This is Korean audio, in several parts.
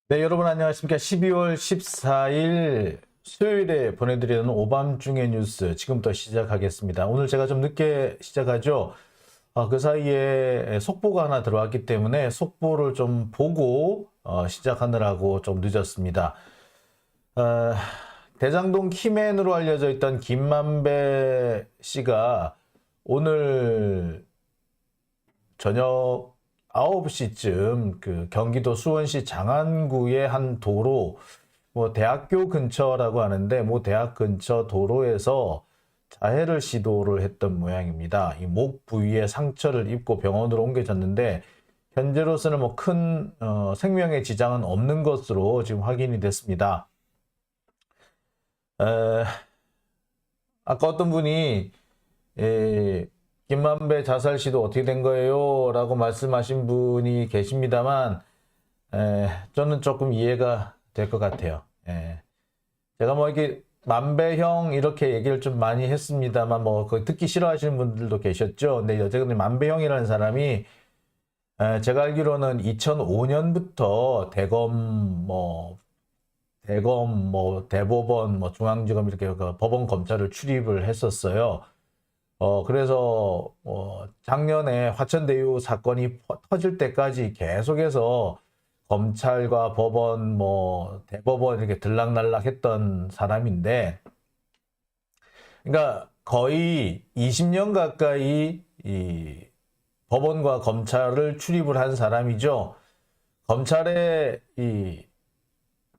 네, 여러분 안녕하십니까. 12월 14일 수요일에 보내드리는 오밤중의 뉴스 지금부터 시작하겠습니다. 오늘 제가 좀 늦게 시작하죠. 그 사이에 속보가 하나 들어왔기 때문에 속보를 좀 보고 시작하느라고 좀 늦었습니다. 어, 대장동 키맨으로 알려져 있던 김만배 씨가 오늘 저녁 9시쯤 그 경기도 수원시 장안구의 한 도로, 뭐 대학교 근처라고 하는데 뭐 대학 근처 도로에서 자해를 시도를 했던 모양입니다. 이 목 부위에 상처를 입고 병원으로 옮겨졌는데 현재로서는 뭐 큰 생명의 지장은 없는 것으로 지금 확인이 됐습니다. 아까 어떤 분이 김만배 자살 시도 어떻게 된 거예요? 라고 말씀하신 분이 계십니다만, 저는 조금 이해가 될 것 같아요. 제가 뭐 이렇게 만배형 이렇게 얘기를 좀 많이 했습니다만, 뭐 듣기 싫어하시는 분들도 계셨죠. 근데 어쨌든 만배형이라는 사람이 제가 알기로는 2005년부터 대법원, 중앙지검 이렇게 그 법원 검찰을 출입을 했었어요. 그래서, 작년에 화천대유 사건이 터질 때까지 계속해서 검찰과 법원, 대법원 이렇게 들락날락 했던 사람인데, 그러니까 거의 20년 가까이 이 법원과 검찰을 출입을 한 사람이죠. 검찰의 이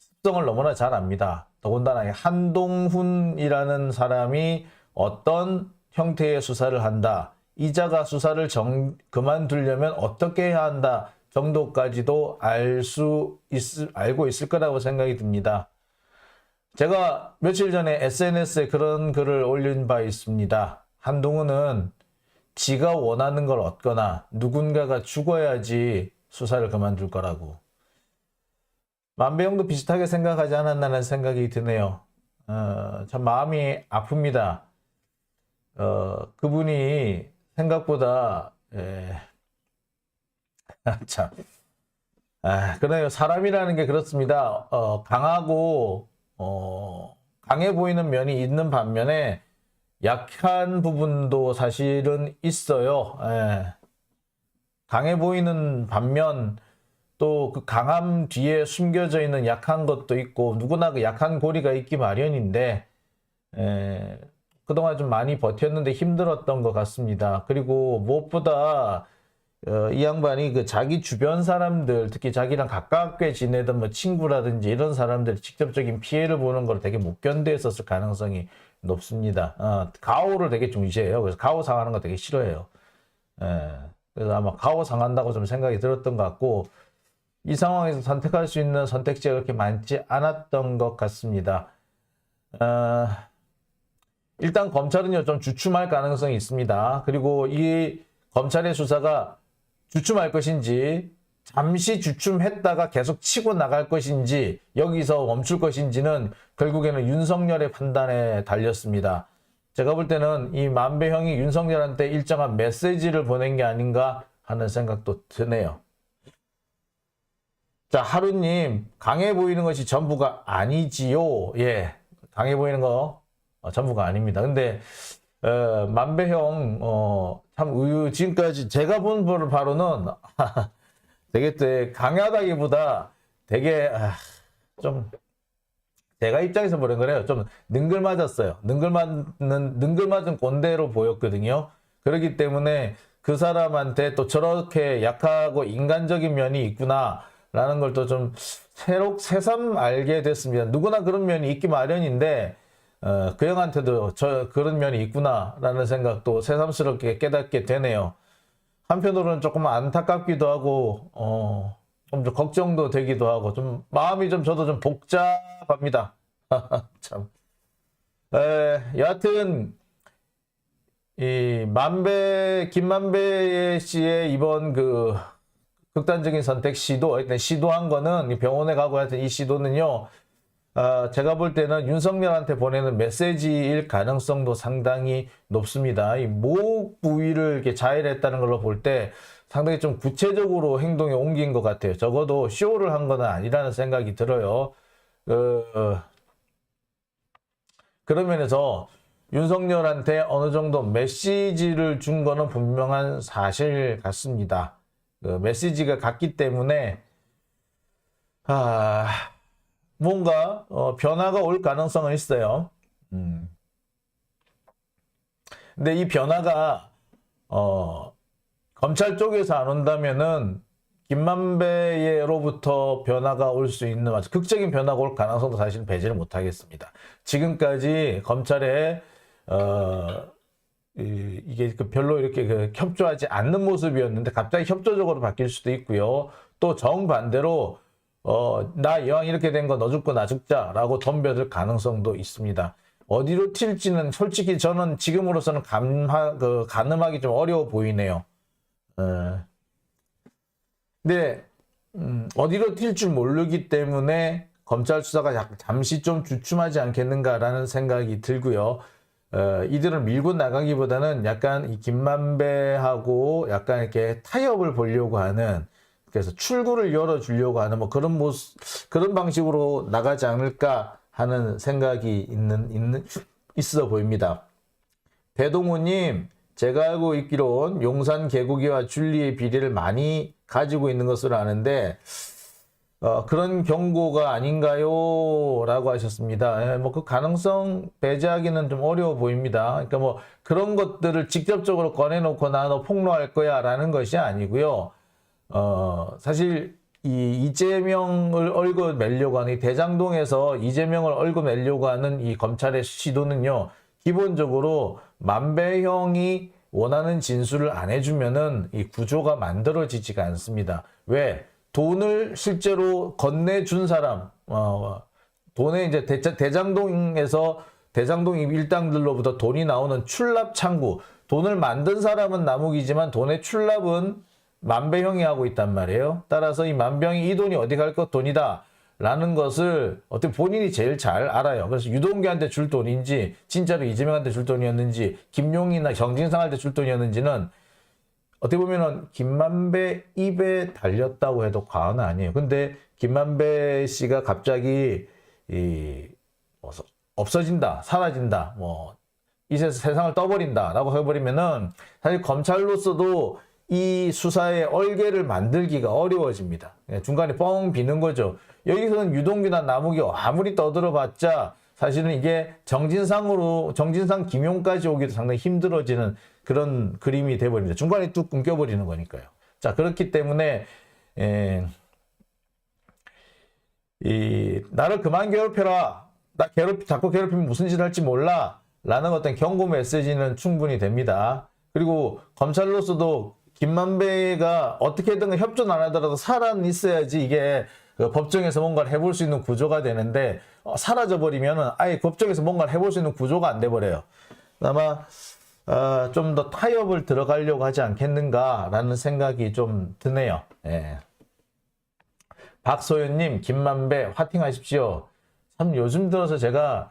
습성을 너무나 잘 압니다. 더군다나 한동훈이라는 사람이 어떤 형태의 수사를 한다. 이자가 수사를 그만두려면 어떻게 해야 한다. 정도까지도 알고 있을 거라고 생각이 듭니다. 제가 며칠 전에 SNS에 그런 글을 올린 바 있습니다. 한동훈은 지가 원하는 걸 얻거나 누군가가 죽어야지 수사를 그만둘 거라고. 만배형도 비슷하게 생각하지 않았나는 생각이 드네요. 참 마음이 아픕니다. 그분이 생각보다, 참, 그래요. 사람이라는 게 그렇습니다. 강해 보이는 면이 있는 반면에 약한 부분도 사실은 있어요. 강해 보이는 반면 또 그 강함 뒤에 숨겨져 있는 약한 것도 있고 누구나 그 약한 고리가 있기 마련인데, 그동안 좀 많이 버텼는데 힘들었던 것 같습니다. 그리고 무엇보다 이 양반이 그 자기 주변 사람들, 특히 자기랑 가깝게 지내던 뭐 친구라든지 이런 사람들이 직접적인 피해를 보는 걸 되게 못 견뎌했었을 가능성이 높습니다. 가오를 되게 중시해요. 그래서 가오 상하는 거 되게 싫어해요. 그래서 아마 가오 상한다고 좀 생각이 들었던 것 같고, 이 상황에서 선택할 수 있는 선택지가 그렇게 많지 않았던 것 같습니다. 일단 검찰은요, 좀 주춤할 가능성이 있습니다. 그리고 이 검찰의 수사가 주춤할 것인지, 잠시 주춤했다가 계속 치고 나갈 것인지, 여기서 멈출 것인지는 결국에는 윤석열의 판단에 달렸습니다. 제가 볼 때는 이 만배형이 윤석열한테 일정한 메시지를 보낸 게 아닌가 하는 생각도 드네요. 자, 하루님, 강해 보이는 것이 전부가 아니지요. 예, 강해 보이는 거 전부가 아닙니다. 근데 만배형 참 지금까지 제가 본 바로는 되게 강하다기보다 되게 좀 제가 입장에서 보는 거래요. 좀 능글맞았어요. 능글맞은 꼰대로 보였거든요. 그렇기 때문에 그 사람한테 또 저렇게 약하고 인간적인 면이 있구나 라는 걸 또 좀 새삼 알게 됐습니다. 누구나 그런 면이 있기 마련인데 그 형한테도 그런 면이 있구나라는 생각도 새삼스럽게 깨닫게 되네요. 한편으로는 조금 안타깝기도 하고, 좀 걱정도 되기도 하고, 좀 마음이 저도 좀 복잡합니다. 참. 여하튼, 김만배 씨의 이번 그 극단적인 선택 일단 시도한 거는 병원에 가고 하여튼 이 시도는요, 제가 볼 때는 윤석열한테 보내는 메시지일 가능성도 상당히 높습니다. 이 목 부위를 이렇게 자해했다는 걸로 볼 때 상당히 좀 구체적으로 행동에 옮긴 것 같아요. 적어도 쇼를 한 건 아니라는 생각이 들어요. 그런 면에서 윤석열한테 어느 정도 메시지를 준 거는 분명한 사실 같습니다. 그 메시지가 같기 때문에 뭔가 변화가 올 가능성은 있어요. 근데 이 변화가 검찰 쪽에서 안 온다면은 김만배로부터 변화가 올 수 있는 극적인 변화가 올 가능성도 사실 배제를 못 하겠습니다. 지금까지 검찰에 이게 별로 이렇게 협조하지 않는 모습이었는데 갑자기 협조적으로 바뀔 수도 있고요. 또 정반대로 나 이왕 이렇게 된 거 너 죽고 나 죽자라고 덤벼들 가능성도 있습니다. 어디로 튈지는 솔직히 저는 지금으로서는 가늠하기 좀 어려워 보이네요. 근데 어디로 튈 줄 모르기 때문에 검찰 수사가 잠시 좀 주춤하지 않겠는가라는 생각이 들고요. 이들을 밀고 나가기보다는 약간 이 김만배하고 약간 이렇게 타협을 보려고 하는, 그래서 출구를 열어주려고 하는 뭐 그런 모습, 그런 방식으로 나가지 않을까 하는 생각이 있어 보입니다. 배동우님, 제가 알고 있기론 용산 개구기와 줄리의 비리를 많이 가지고 있는 것으로 아는데 그런 경고가 아닌가요? 라고 하셨습니다. 뭐 그 가능성 배제하기는 좀 어려워 보입니다. 그러니까 뭐 그런 것들을 직접적으로 꺼내놓고 나 너 폭로할 거야 라는 것이 아니고요. 사실 이재명을 얽어내려고 하는, 대장동에서 이재명을 얽어내려고 하는 이 검찰의 시도는요, 기본적으로 만배형이 원하는 진술을 안 해주면은 이 구조가 만들어지지가 않습니다. 왜? 돈을 실제로 건네준 사람, 돈에 이제 대장동에서 대장동 일당들로부터 돈이 나오는 출납 창구, 돈을 만든 사람은 남욱이지만 돈의 출납은 만배형이 하고 있단 말이에요. 따라서 이 만배형이 이 돈이 어디 갈 것 돈이다 라는 것을 어떻게 본인이 제일 잘 알아요. 그래서 유동규한테 줄 돈인지 진짜로 이재명한테 줄 돈이었는지 김용이나 정진상한테 줄 돈이었는지는 어떻게 보면은 김만배 입에 달렸다고 해도 과언은 아니에요. 근데 김만배 씨가 갑자기 없어진다, 사라진다, 뭐 이 세상을 떠버린다라고 해버리면은 사실 검찰로서도 이 수사의 얼개를 만들기가 어려워집니다. 중간에 뻥 비는 거죠. 여기서는 유동규나 남욱이 아무리 떠들어봤자 사실은 이게 정진상 김용까지 오기도 상당히 힘들어지는 그런 그림이 돼버립니다. 중간에 뚝 끊겨버리는 거니까요. 자, 그렇기 때문에 나를 그만 괴롭혀라, 나 자꾸 괴롭히면 무슨 짓 할지 몰라 라는 어떤 경고 메시지는 충분히 됩니다. 그리고 검찰로서도 김만배가 어떻게든 협조는 안 하더라도 살아는 있어야지 이게 법정에서 뭔가를 해볼 수 있는 구조가 되는데 사라져버리면은 아예 법정에서 뭔가를 해볼 수 있는 구조가 안 돼버려요. 아마 좀 더 타협을 들어가려고 하지 않겠는가라는 생각이 좀 드네요. 예. 박소연님, 김만배 화팅하십시오. 참 요즘 들어서 제가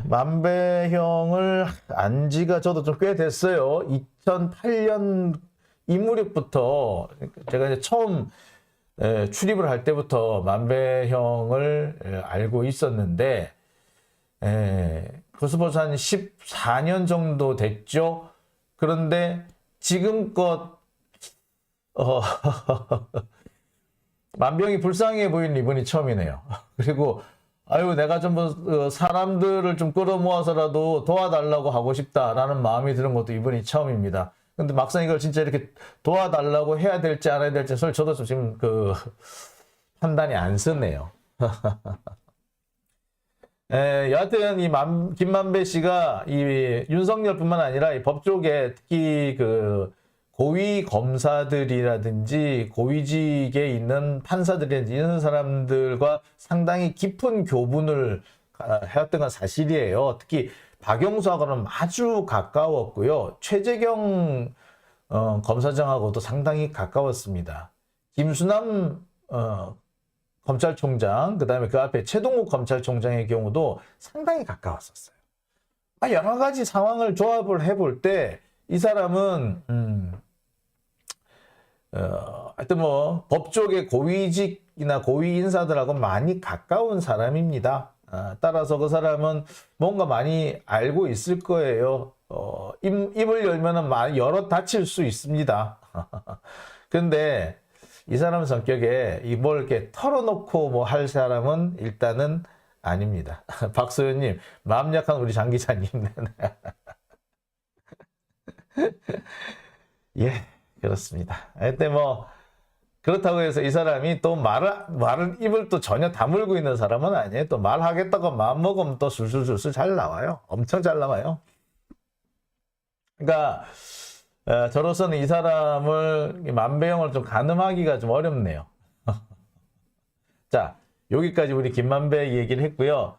만배형을 안 지가 저도 좀 꽤 됐어요. 2008년 이 무렵부터 제가 이제 처음 출입을 할 때부터 만배형을 알고 있었는데 벌써 한 14년 정도 됐죠. 그런데 지금껏 만병이 불쌍해 보이는 이번이 처음이네요. 그리고 아유, 내가 좀 사람들을 좀 끌어모아서라도 도와달라고 하고 싶다라는 마음이 드는 것도 이번이 처음입니다. 근데 막상 이걸 진짜 이렇게 도와달라고 해야 될지 안 해야 될지 저도 지금 판단이 안 서네요. 여하튼 김만배 씨가 이 윤석열뿐만 아니라 이 법조계 특히 고위 검사들이라든지 고위직에 있는 판사들이라든지 이런 사람들과 상당히 깊은 교분을 해왔던 건 사실이에요. 특히 박영수하고는 아주 가까웠고요. 최재경 검사장하고도 상당히 가까웠습니다. 김수남 검찰총장, 그 다음에 그 앞에 최동욱 검찰총장의 경우도 상당히 가까웠었어요. 여러 가지 상황을 조합을 해볼 때 이 사람은 하여튼 뭐 법조계 고위직이나 고위 인사들하고 많이 가까운 사람입니다. 따라서 그 사람은 뭔가 많이 알고 있을 거예요. 입을 열면은 열어 닫힐 수 있습니다. 근데 이 사람 성격에 이걸 이렇게 털어놓고 뭐 할 사람은 일단은 아닙니다. 박소연님, 마음 약한 우리 장 기자님. 예, 그렇습니다. 하여튼 뭐, 그렇다고 해서 이 사람이 또 말을 입을 또 전혀 다물고 있는 사람은 아니에요. 또 말하겠다고 마음 먹으면 또 술술술술 잘 나와요. 엄청 잘 나와요. 그러니까, 저로서는 이 사람을 만배형을 좀 가늠하기가 좀 어렵네요. 자, 여기까지 우리 김만배 얘기를 했고요.